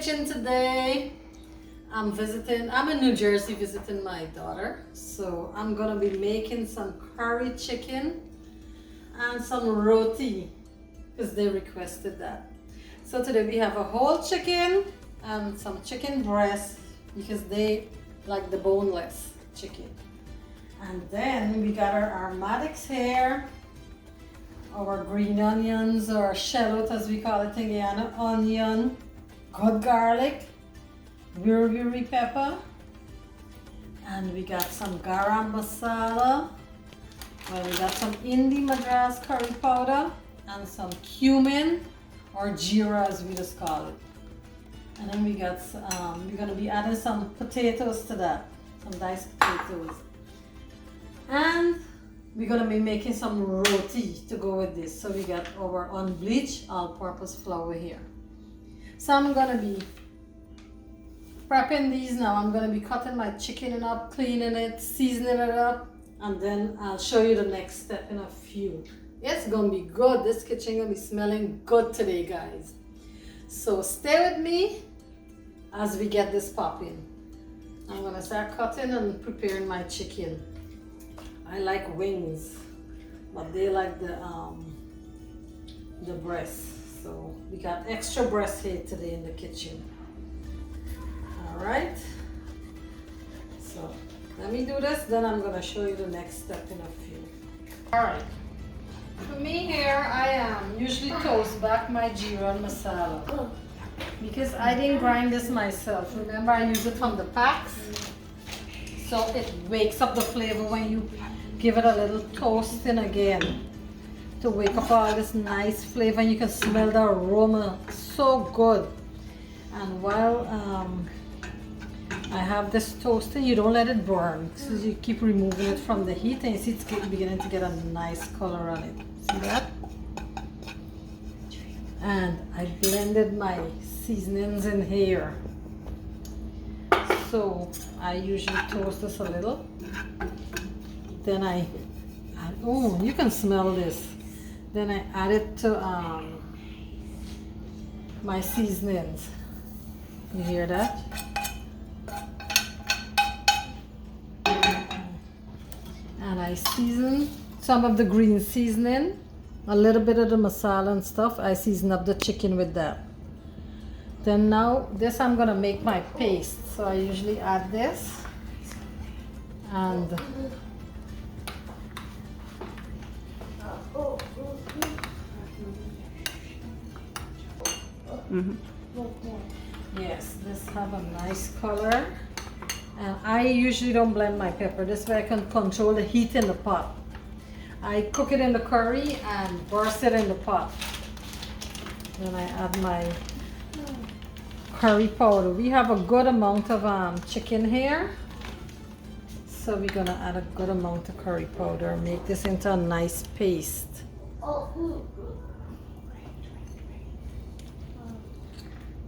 kitchen today. I'm in New Jersey visiting my daughter. So I'm gonna be making some curry chicken and some roti because they requested that. So today we have a whole chicken and some chicken breast because they like the boneless chicken. And then we got our aromatics here, our green onions or shallot as we call it in Guyana, onion, good garlic, wiri pepper, and we got some garam masala. Well, we got some Indi Madras curry powder and some cumin or jeera as we just call it. And then we got we're gonna be adding some potatoes to that, some diced potatoes. And we're gonna be making some roti to go with this. So we got our unbleached all-purpose flour here. So I'm gonna be prepping these now. I'm gonna be cutting my chicken up, cleaning it, seasoning it up, and then I'll show you the next step in a few. It's gonna be good. This kitchen gonna be smelling good today, guys. So stay with me as we get this popping. I'm gonna start cutting and preparing my chicken. I like wings, but they like the breast. So we got extra breast here today in the kitchen. All right. So let me do this, then I'm gonna show you the next step in a few. All right. For me here, I usually toast back my jeera and masala because I didn't grind this myself. Remember, I use it from the packs, so it wakes up the flavor when you give it a little toasting again to wake up all this nice flavor, and you can smell the aroma so good. And while I have this toasting, you don't let it burn, so you keep removing it from the heat, and you see it's beginning to get a nice color on it. See that? And I blended my seasonings in here. So I usually toast this a little. Then I add, oh, you can smell this. Then I add it to my seasonings. You hear that? And I season some of the green seasoning, a little bit of the masala and stuff. I season up the chicken with that. Then now this I'm gonna make my paste. So I usually add this and yes, this have a nice color. And I usually don't blend my pepper. This way I can control the heat in the pot. I cook it in the curry and burst it in the pot. Then I add my curry powder. We have a good amount of chicken here, so we're gonna add a good amount of curry powder. Make this into a nice paste.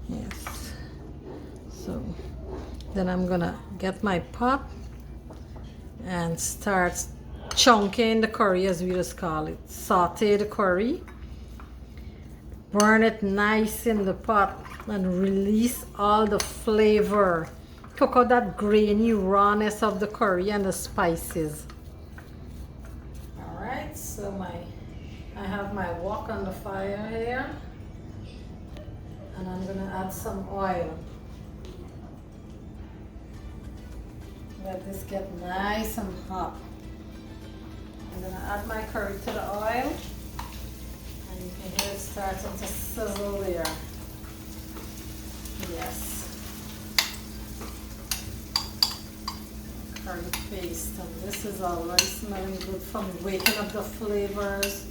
Yes. So then I'm gonna get my pot and start chunking the curry, as we just call it. Saute the curry, burn it nice in the pot, and release all the flavor. Cook out that grainy rawness of the curry and the spices. All right, so I have my wok on the fire here, and I'm gonna add some oil. Let this get nice and hot. I'm gonna add my curry to the oil, and you can hear it starting to sizzle there. Yes. Curry paste, and this is already smelling good from waking up the flavors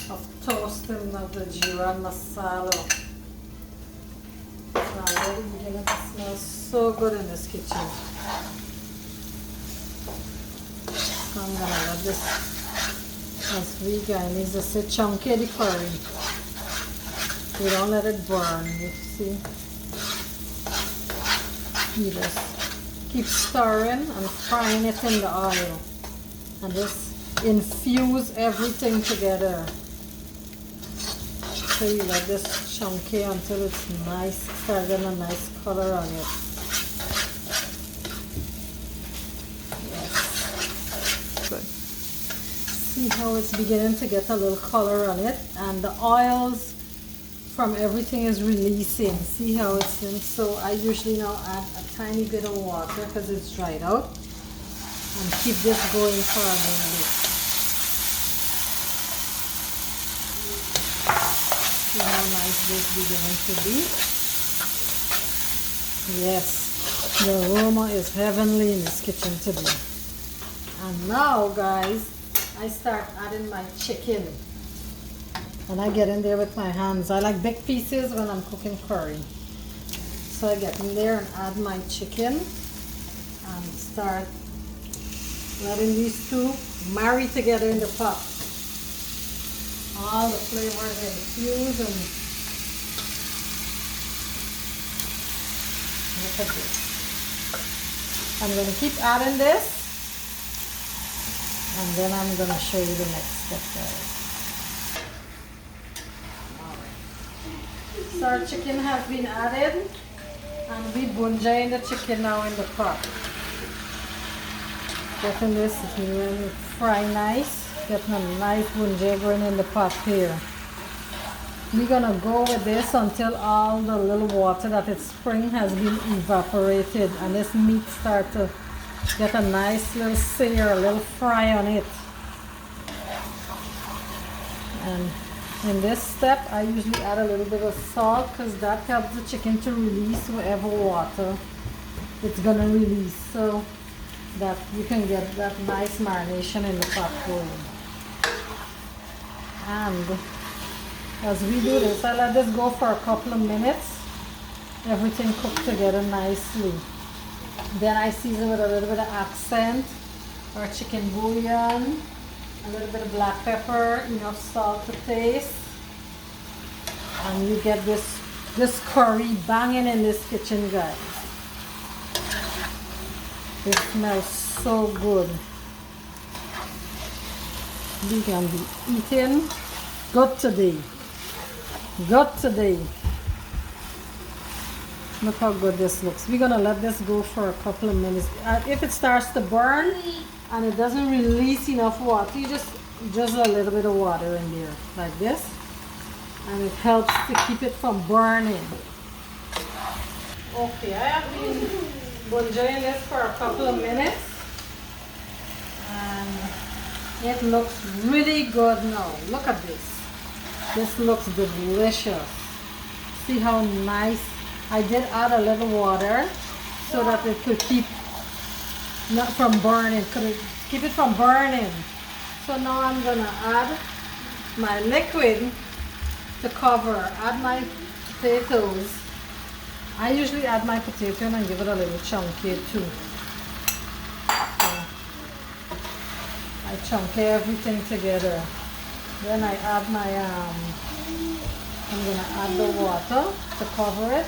of toasting of the jeera masala. It's already beginning to smell so good in this kitchen. So I'm gonna let this, as we Guyanese just say, chunky the curry. We don't let it burn, you see. You just keep stirring and frying it in the oil, and just infuse everything together. sure you let this chunky until it's nice, start getting a nice color on it. Yes. Good. See how it's beginning to get a little color on it, and the oils from everything is releasing. See how it's in? So I usually now add a tiny bit of water because it's dried out, and keep this going for a little bit. See how nice this is beginning to be? Yes, the aroma is heavenly in this kitchen today. And now, guys, I start adding my chicken. And I get in there with my hands. I like big pieces when I'm cooking curry. So I get in there and add my chicken and start letting these two marry together in the pot. All the flavors infuse, and look at this. I'm going to keep adding this, and then I'm going to show you the next step, guys. Alright. So our chicken has been added, and we bunjai the chicken now in the pot. Getting this, it's fry nice. Getting a nice bunjai going in the pot here. We're gonna go with this until all the little water that it spring has been evaporated, and this meat start to get a nice little sear, a little fry on it. And in this step, I usually add a little bit of salt because that helps the chicken to release whatever water it's gonna release, so that you can get that nice marination in the pot going. And as we do this, I let this go for a couple of minutes. Everything cooked together nicely. Then I season with a little bit of accent or chicken bouillon, a little bit of black pepper, enough salt to taste. And you get this curry banging in this kitchen, guys. It smells so good. We can be eating good today. Good today. Look how good this looks. We're gonna let this go for a couple of minutes. If it starts to burn and it doesn't release enough water, you just a little bit of water in there like this, and it helps to keep it from burning. Okay, I have been bunjaiing this for a couple of minutes, and it looks really good now. Look at this. This looks delicious. See how nice. I did add a little water so that it could keep not from burning. Could keep it from burning. So now I'm gonna add my liquid to cover. Add my potatoes. I usually add my potato and give it a little chunky too. I chunky everything together. Then I add my I'm gonna add the water to cover it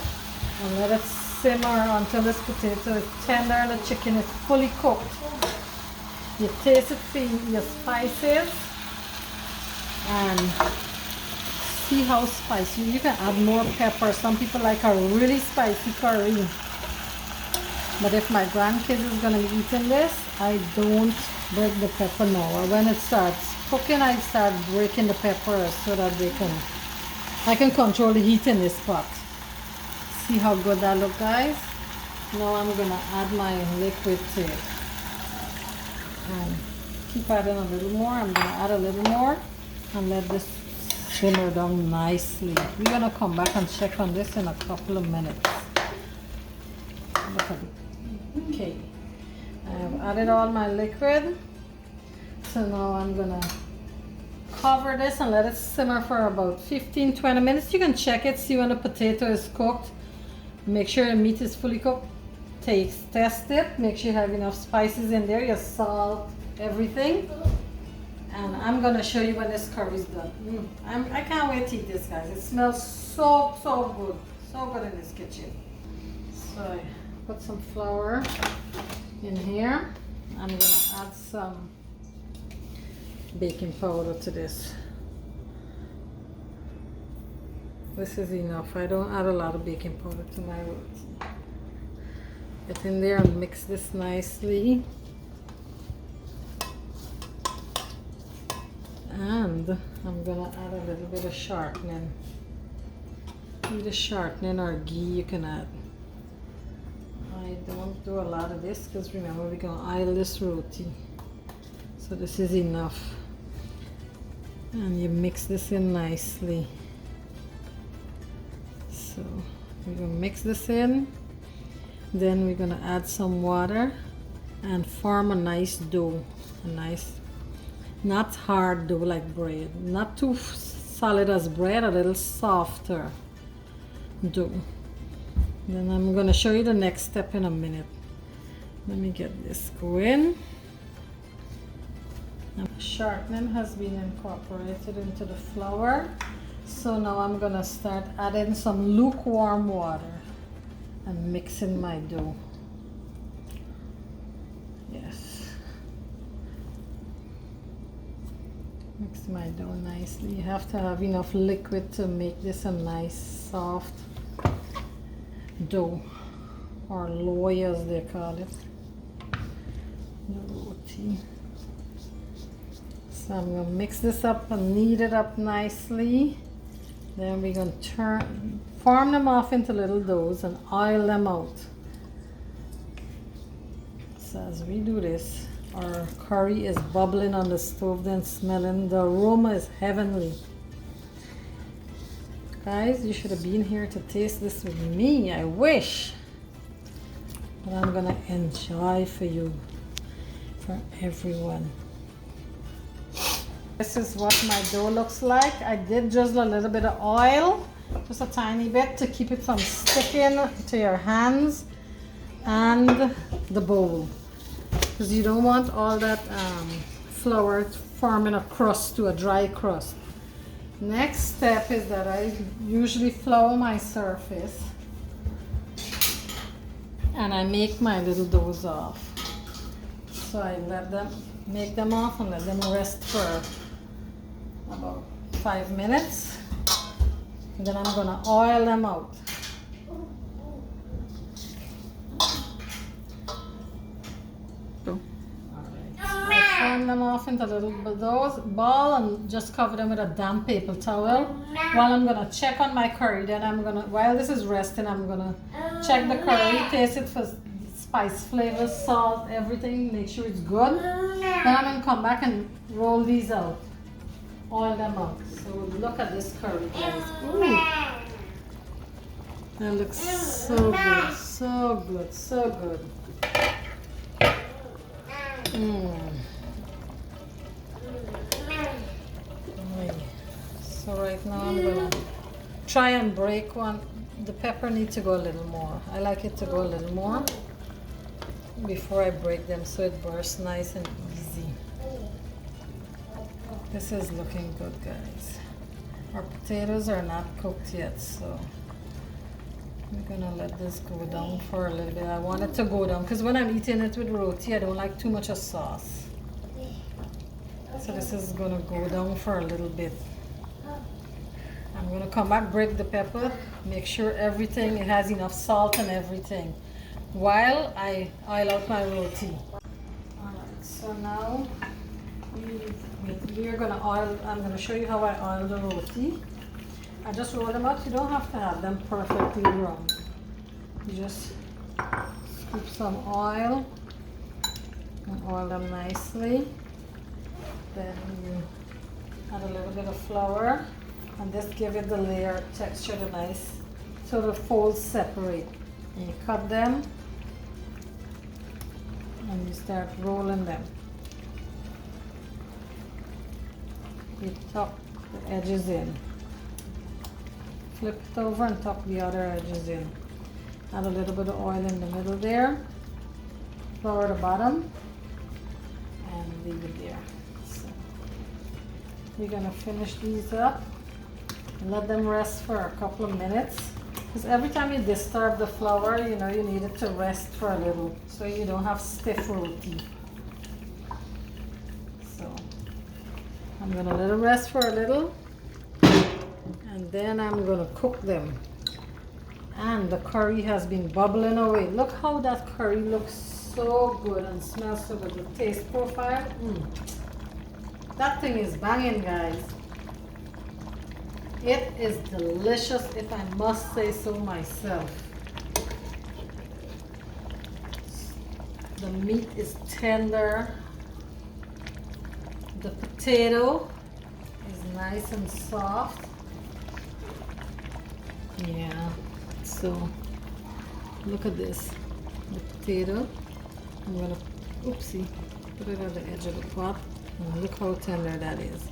and let it simmer until this potato is tender and the chicken is fully cooked. You taste it for your spices and see how spicy. You can add more pepper. Some people like a really spicy curry. But if my grandkids is gonna be eating this, I don't break the pepper now. When it starts cooking, I start breaking the pepper so that I can control the heat in this pot. See how good that look, guys? Now I'm gonna add my liquid to it. And keep adding a little more. I'm gonna add a little more and let this simmer down nicely. We're gonna come back and check on this in a couple of minutes. Look at it. Okay. I've added all my liquid. So now I'm gonna cover this and let it simmer for about 15-20 minutes. You can check it, see when the potato is cooked. Make sure the meat is fully cooked. Test it. Make sure you have enough spices in there, your salt, everything. And I'm gonna show you when this curry is done. I can't wait to eat this, guys. It smells so good. So good in this kitchen. So I put some flour in here. I'm gonna add some baking powder to this. This is enough. I don't add a lot of baking powder to my roti. Get in there and mix this nicely. And I'm gonna add a little bit of shortening. Either shortening or ghee you can add. I don't do a lot of this because remember we're gonna oil this roti. So this is enough. And you mix this in nicely. So we're gonna mix this in. Then we're gonna add some water and form a nice dough. A nice, not hard dough like bread. Not too solid as bread, a little softer dough. Then I'm gonna show you the next step in a minute. Let me get this going. Shortening has been incorporated into the flour. So now I'm gonna start adding some lukewarm water and mixing my dough. Yes. Mix my dough nicely. You have to have enough liquid to make this a nice soft dough, or loy as they call it. The roti. So I'm going to mix this up and knead it up nicely. Then we're going to form them off into little doughs and oil them out. So as we do this, our curry is bubbling on the stove, then smelling. The aroma is heavenly. Guys, you should have been here to taste this with me. I wish. But I'm going to enjoy for you, for everyone. This is what my dough looks like. I did just a little bit of oil, just a tiny bit to keep it from sticking to your hands and the bowl, because you don't want all that flour forming a crust to a dry crust. Next step is that I usually flour my surface and I make my little doughs off. So I make them off and let them rest for about 5 minutes. And then I'm gonna oil them out. I form them off into little ball and just cover them with a damp paper towel while I'm gonna check on my curry. Then I'm gonna, while this is resting, I'm gonna check the curry, taste it for spice, flavor, salt, everything, make sure it's good. Then I'm gonna come back and roll these out, oil them out. So look at this curry, guys. Ooh. That looks so good, so good, so good. So right now I'm gonna try and break one. The pepper needs to go a little more. I like it to go a little more before I break them, so it bursts nice and easy. This is looking good, guys. Our potatoes are not cooked yet, so we're gonna let this go down for a little bit. I want it to go down because when I'm eating it with roti, I don't like too much of sauce. So this is gonna go down for a little bit. I'm gonna come back, break the pepper, make sure everything, it has enough salt and everything, while I oil out my roti. Alright, so now we're gonna oil, I'm gonna show you how I oil the roti. I just roll them out. You don't have to have them perfectly round. You just scoop some oil and oil them nicely. Then you add a little bit of flour and just give it the layer texture, the nice, so the folds separate. And you cut them and you start rolling them. You tuck the edges in. Flip it over and tuck the other edges in. Add a little bit of oil in the middle there. Flour the bottom and leave it there. So we're gonna finish these up and let them rest for a couple of minutes. Because every time you disturb the flour, you know, you need it to rest for a little so you don't have stiff roti. So I'm gonna let it rest for a little. And then I'm gonna cook them. And the curry has been bubbling away. Look how that curry looks so good and smells so good. The taste profile, that thing is banging, guys. It is delicious, if I must say so myself. The meat is tender. The potato is nice and soft. Yeah, so look at this. The potato. I'm gonna, oopsie, put it on the edge of the pot. And look how tender that is.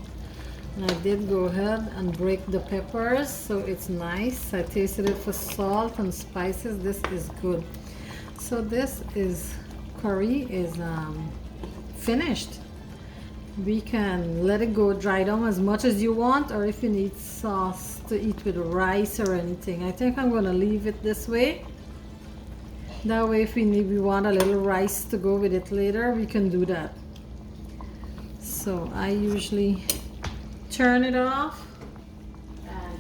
And I did go ahead and break the peppers, so it's nice. I tasted it for salt and spices. This is good. So this is curry is finished. We can let it go dry down as much as you want, or if you need sauce to eat with rice or anything. I think I'm gonna leave it this way. That way, if we want a little rice to go with it later, we can do that. So I usually turn it off and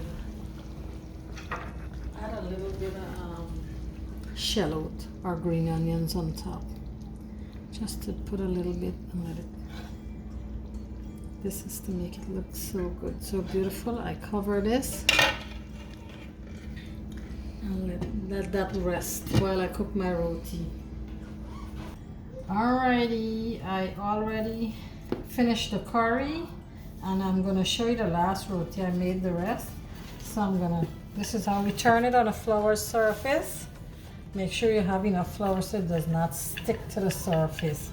add a little bit of shallot or green onions on top, just to put a little bit and let it. This is to make it look so good, so beautiful. I cover this and let that rest while I cook my roti. Alrighty, I already finished the curry, and I'm gonna show you the last roti. I made the rest, so this is how we turn it on a flour surface. Make sure you have enough flour so it does not stick to the surface.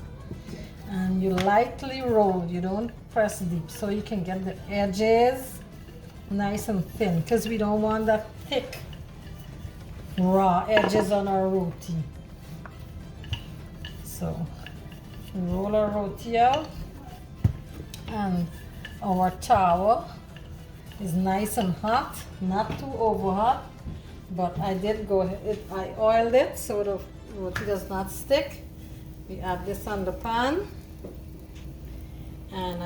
And you lightly roll, you don't press deep, so you can get the edges nice and thin, because we don't want that thick raw edges on our roti. So roll our roti out, and our tower is nice and hot, not too over hot, but I did go ahead, I oiled it so the roti does not stick. We add this on the pan, and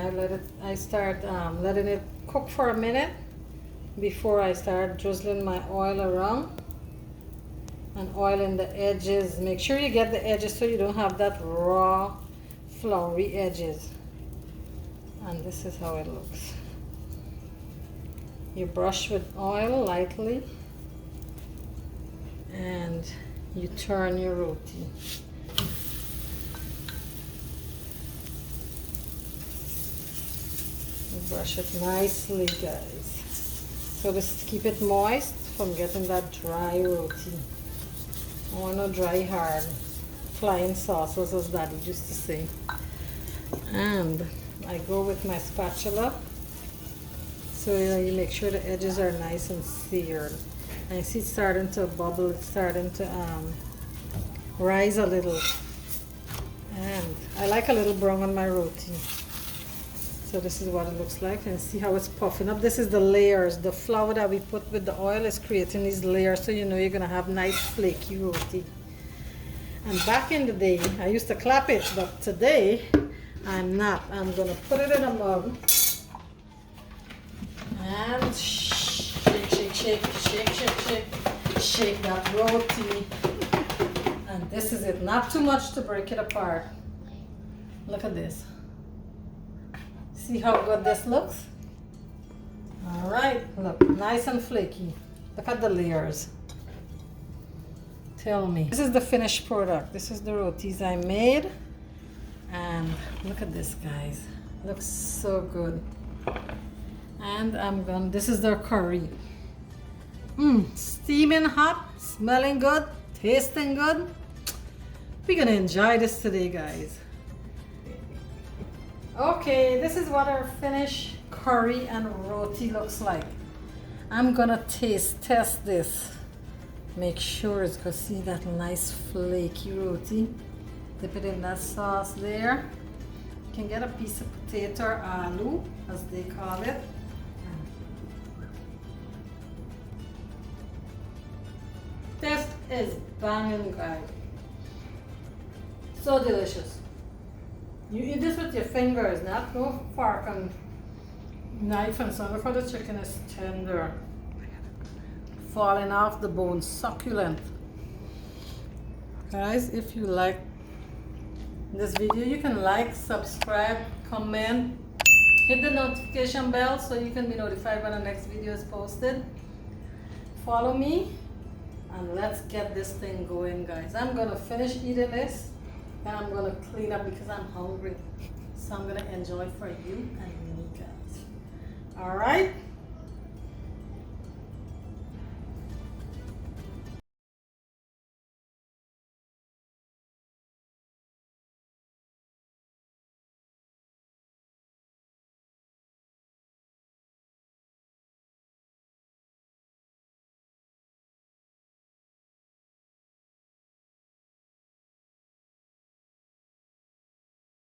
I start letting it cook for a minute before I start drizzling my oil around and oiling the edges. Make sure you get the edges so you don't have that raw floury edges. And this is how it looks. You brush with oil lightly and you turn your roti. Brush it nicely, guys. So just to keep it moist from getting that dry roti. I want no dry, hard flying sauces, as Daddy used to say. And I go with my spatula, so you make sure the edges are nice and seared. And you see it's starting to bubble, it's starting to rise a little. And I like a little brown on my roti. So this is what it looks like, and see how it's puffing up. This is the layers. The flour that we put with the oil is creating these layers, so you know you're gonna have nice flaky roti. And back in the day, I used to clap it, but today I'm not. I'm gonna put it in a mug and shake, shake, shake, shake, shake, shake, shake that roti. And this is it. Not too much to break it apart. Look at this. See how good this looks? All right, look, nice and flaky. Look at the layers. Tell me. This is the finished product. This is the rotis I made. And look at this, guys. Looks so good. And this is their curry. Steaming hot, smelling good, tasting good. We're gonna enjoy this today, guys. Okay, this is what our finished curry and roti looks like. I'm gonna test this. Make sure it's gonna see that nice flaky roti. Dip it in that sauce there. You can get a piece of potato or aloo, as they call it. This is banging, guys. So delicious. You eat this with your fingers, not no fork and Knife and so look how the chicken is tender. Falling off the bone, succulent. Guys, if you like this video, you can like, subscribe, comment, hit the notification bell so you can be notified when the next video is posted. Follow me and let's get this thing going, guys. I'm gonna finish eating this and I'm gonna clean up because I'm hungry. So I'm gonna enjoy for you and me, guys. All right.